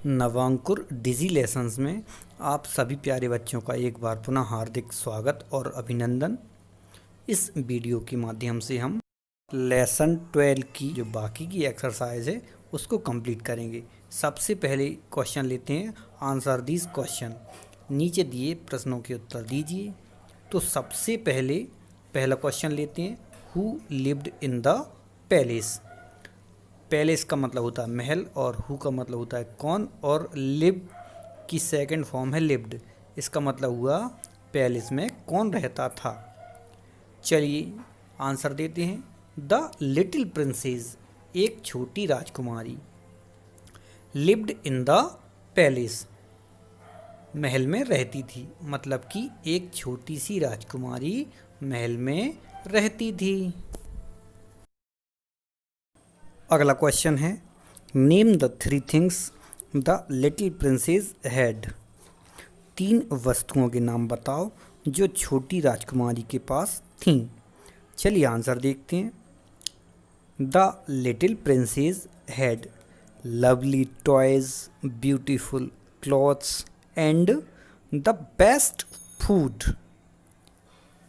नवांकुर डिजी lessons में आप सभी प्यारे बच्चों का एक बार पुनः हार्दिक स्वागत और अभिनंदन। इस वीडियो के माध्यम से हम लेसन 12 की जो बाकी की एक्सरसाइज है उसको कंप्लीट करेंगे। सबसे पहले क्वेश्चन लेते हैं, आंसर दिस क्वेश्चन। नीचे दिए प्रश्नों के उत्तर दीजिए। तो सबसे पहला क्वेश्चन लेते हैं, who lived in the palace. Palace का मतलब होता है महल और हु का मतलब होता है कौन, और लिव की सेकंड फॉर्म है लिव्ड। इसका मतलब हुआ पैलेस में कौन रहता था। चलिए आंसर देते हैं। द लिटिल प्रिंसेस, एक छोटी राजकुमारी, लिव्ड इन द पैलेस, महल में रहती थी। मतलब कि एक छोटी सी राजकुमारी महल में रहती थी। अगला क्वेश्चन है, name the 3 things the little princess had. 3 वस्तुओं के नाम बताओ जो छोटी राजकुमारी के पास थीं। चलिए आंसर देखते हैं। The little princess had lovely toys, beautiful clothes and the best food.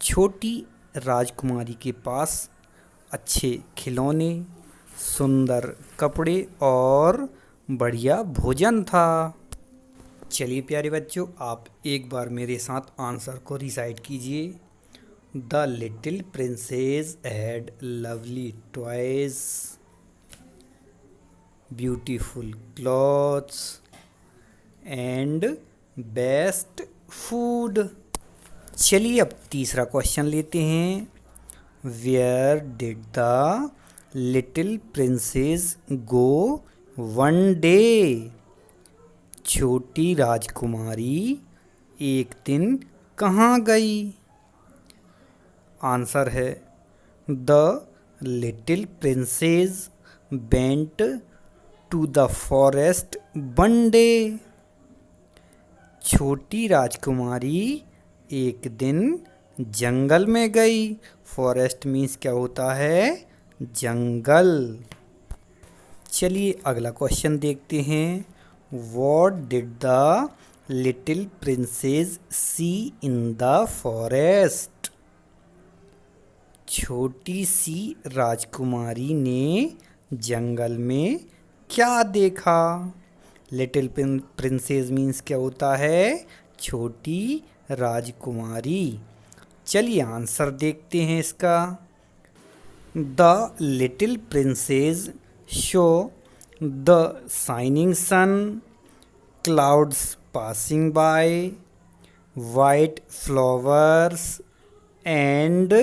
छोटी राजकुमारी के पास अच्छे खिलौने, सुंदर कपड़े और बढ़िया भोजन था। चलिए प्यारे बच्चों, आप एक बार मेरे साथ आंसर को रिसाइट कीजिए। The little princess had lovely toys, beautiful clothes and best food. चलिए अब तीसरा क्वेश्चन लेते हैं। Where did the little princess go one day. छोटी राजकुमारी एक दिन कहाँ गई। आंसर है the little princess went to the forest one day. छोटी राजकुमारी एक दिन जंगल में गई। फॉरेस्ट मीन्स क्या होता है, जंगल। चलिए अगला क्वेश्चन देखते हैं। What did the little princess see in the forest. छोटी सी राजकुमारी ने जंगल में क्या देखा। लिटिल प्रिंसेस मीन्स क्या होता है, छोटी राजकुमारी। चलिए आंसर देखते हैं इसका। The little princess show the shining sun, clouds passing by, white flowers and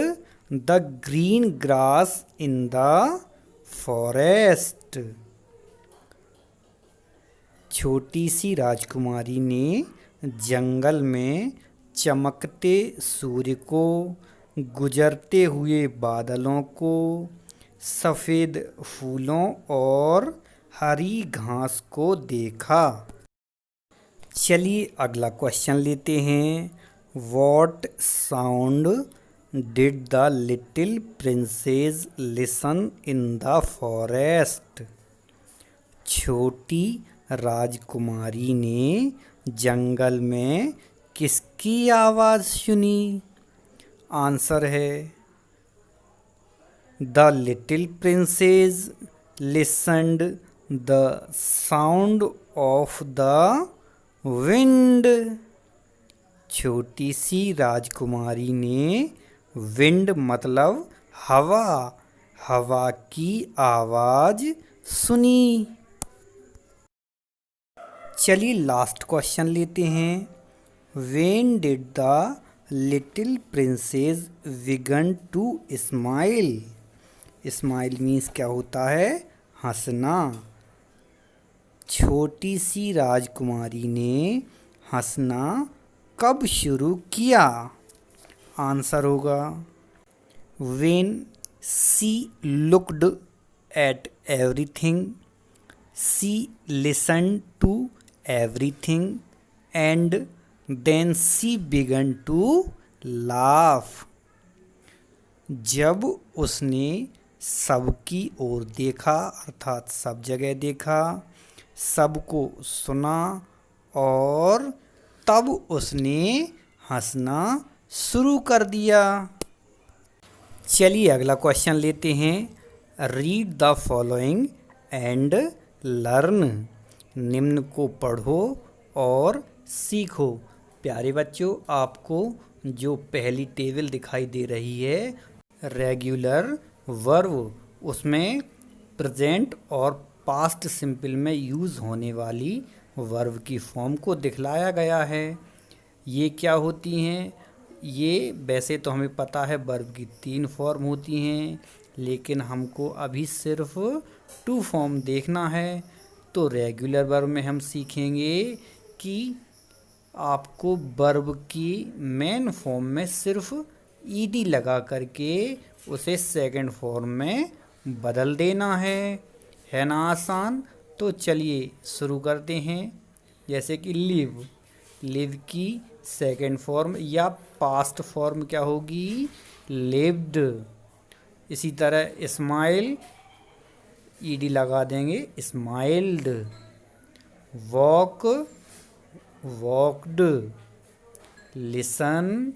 the green grass in the forest. छोटी सी राजकुमारी ने जंगल में चमकते सूर्य को, गुजरते हुए बादलों को, सफ़ेद फूलों और हरी घास को देखा। चलिए अगला क्वेश्चन लेते हैं। What sound did the little princess listen in the forest. छोटी राजकुमारी ने जंगल में किसकी आवाज़ सुनी। आंसर है the little princess listened the sound of the wind. छोटी सी राजकुमारी ने विंड मतलब हवा, हवा की आवाज़ सुनी। चलिए लास्ट क्वेश्चन लेते हैं। When did the little princess begin to smile. Smile means क्या होता है, हंसना। छोटी सी राजकुमारी ने हंसना कब शुरू किया। आंसर होगा when she looked at everything, she listened to everything and then she began to laugh. जब उसने सबकी ओर देखा, अर्थात सब जगह देखा, सबको सुना और तब उसने हंसना शुरू कर दिया। चलिए अगला क्वेश्चन लेते हैं। Read the following and learn. निम्न को पढ़ो और सीखो। प्यारे बच्चों, आपको जो पहली टेबल दिखाई दे रही है रेगुलर वर्ब, उसमें प्रेजेंट और पास्ट सिंपल में यूज़ होने वाली वर्ब की फॉर्म को दिखलाया गया है। ये क्या होती हैं? ये वैसे तो हमें पता है वर्ब की 3 फॉर्म होती हैं, लेकिन हमको अभी सिर्फ 2 फॉर्म देखना है। तो रेगुलर वर्ब में हम सीखेंगे कि आपको वर्ब की मेन फॉर्म में सिर्फ ईडी लगा करके उसे सेकंड फॉर्म में बदल देना है ना आसान? तो चलिए शुरू करते हैं। जैसे कि लिव, लिव की सेकंड फॉर्म या पास्ट फॉर्म क्या होगी? लिव्ड। इसी तरह स्माइल, ईडी लगा देंगे, smiled. Walk, walked. Listen,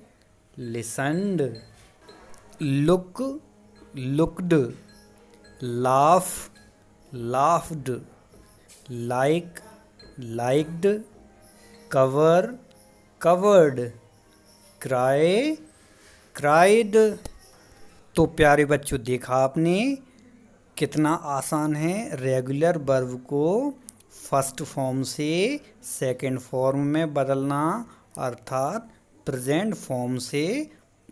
listened. Look, looked. Laugh, laughed. Like, liked. Cover, covered. Cry, cried. तो प्यारे बच्चों, देखा आपने कितना आसान है रेगुलर वर्ब को फर्स्ट फॉर्म से सेकंड फॉर्म में बदलना, अर्थात प्रेजेंट फॉर्म से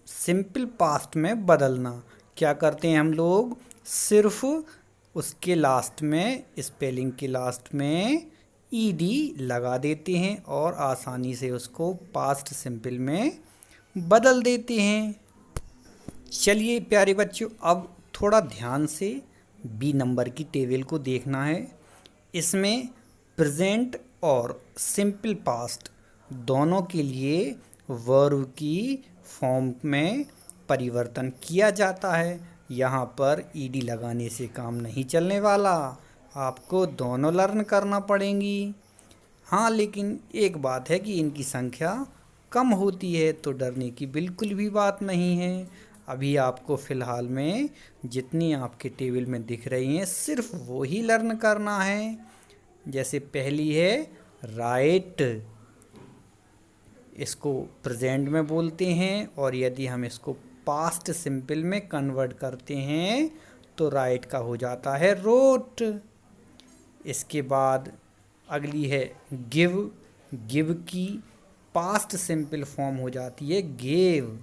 सिंपल पास्ट में बदलना। क्या करते हैं हम लोग? सिर्फ उसके लास्ट में, स्पेलिंग के लास्ट में ईडी लगा देते हैं और आसानी से उसको पास्ट सिंपल में बदल देते हैं। चलिए प्यारे बच्चों, अब थोड़ा ध्यान से बी नंबर की टेबल को देखना है। इसमें प्रेजेंट और सिंपल पास्ट दोनों के लिए वर्ब की फॉर्म में परिवर्तन किया जाता है। यहाँ पर ईडी लगाने से काम नहीं चलने वाला, आपको दोनों लर्न करना पड़ेंगी। हाँ, लेकिन एक बात है कि इनकी संख्या कम होती है, तो डरने की बिल्कुल भी बात नहीं है। अभी आपको फ़िलहाल में जितनी आपके टेबल में दिख रही हैं सिर्फ वो ही लर्न करना है। जैसे पहली है राइट, इसको प्रेजेंट में बोलते हैं और यदि हम इसको पास्ट सिंपल में कन्वर्ट करते हैं तो राइट का हो जाता है रोट। इसके बाद अगली है गिव, गिव की पास्ट सिंपल फॉर्म हो जाती है गेव।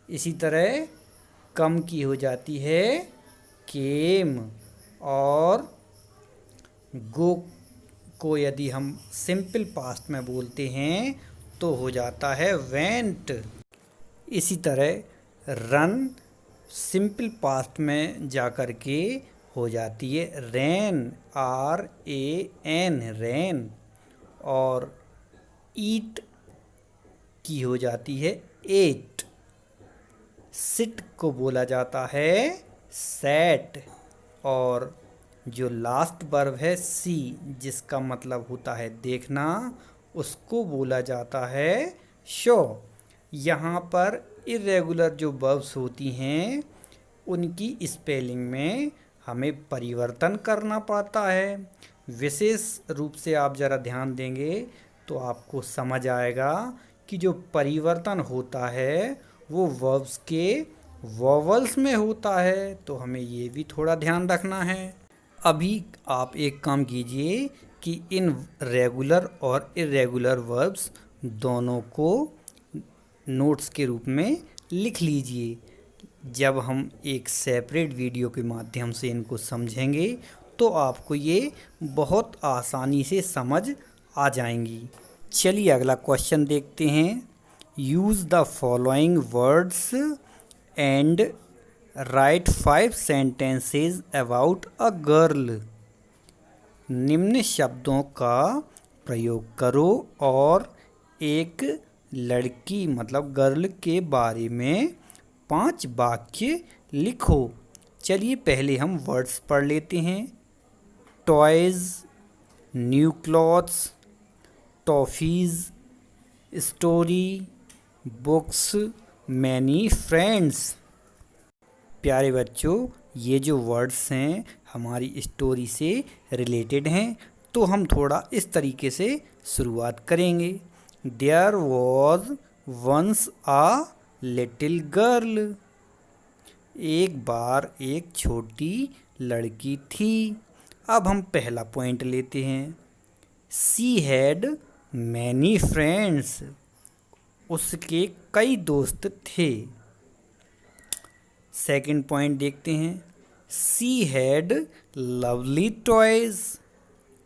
इसी तरह कम की हो जाती है केम, और गो को यदि हम सिंपल पास्ट में बोलते हैं तो हो जाता है वेंट। इसी तरह रन सिंपल पास्ट में जा कर के हो जाती है रैन, RAN, रैन। और ईट की हो जाती है एट। सिट को बोला जाता है सैट। और जो लास्ट वर्ब है सी, जिसका मतलब होता है देखना, उसको बोला जाता है शो। यहाँ पर इर्रेगुलर जो वर्ब्स होती हैं उनकी स्पेलिंग में हमें परिवर्तन करना पड़ता है। विशेष रूप से आप ज़रा ध्यान देंगे तो आपको समझ आएगा कि जो परिवर्तन होता है वो वर्ब्स के वोवल्स में होता है, तो हमें ये भी थोड़ा ध्यान रखना है। अभी आप एक काम कीजिए कि इन रेगुलर और इर्रेगुलर वर्ब्स दोनों को नोट्स के रूप में लिख लीजिए। जब हम एक सेपरेट वीडियो के माध्यम से इनको समझेंगे तो आपको ये बहुत आसानी से समझ आ जाएंगी। चलिए अगला क्वेश्चन देखते हैं। Use the following words and right 5 sentences about a girl. निम्न शब्दों का प्रयोग करो और एक लड़की मतलब गर्ल के बारे में 5 वाक्य लिखो। चलिए पहले हम वर्ड्स पढ़ लेते हैं। Toys, new clothes, toffees, story, books, many friends. प्यारे बच्चों, ये जो वर्ड्स हैं हमारी स्टोरी से रिलेटेड हैं, तो हम थोड़ा इस तरीके से शुरुआत करेंगे। There was once a little girl. एक बार एक छोटी लड़की थी। अब हम पहला पॉइंट लेते हैं। She had many friends. उसके कई दोस्त थे। सेकंड पॉइंट देखते हैं। She had lovely toys.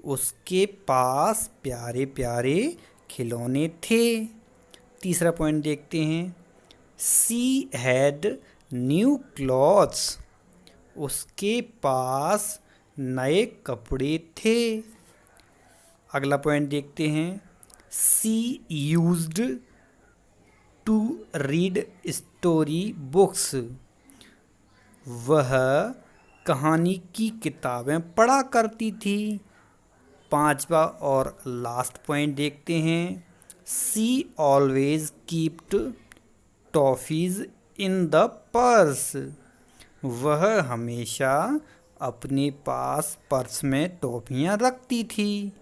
उसके पास प्यारे प्यारे खिलौने थे। तीसरा पॉइंट देखते हैं। She had new clothes. उसके पास नए कपड़े थे। अगला पॉइंट देखते हैं। She used to read story books. वह कहानी की किताबें पढ़ा करती थी। पांचवा और लास्ट पॉइंट देखते हैं। She always kept toffees in the purse. वह हमेशा अपने पास पर्स में टॉफियाँ रखती थी।